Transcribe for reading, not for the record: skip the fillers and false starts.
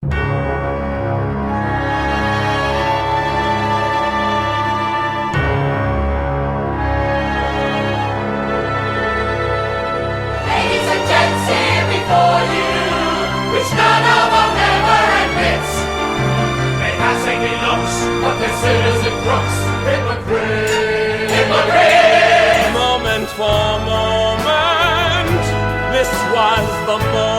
Ladies and gents, here before you, which none of them ever admits, they have saintly looks, but their sinners and crooks. Hypocrite, hypocrite. Moment for moment, this was the moment.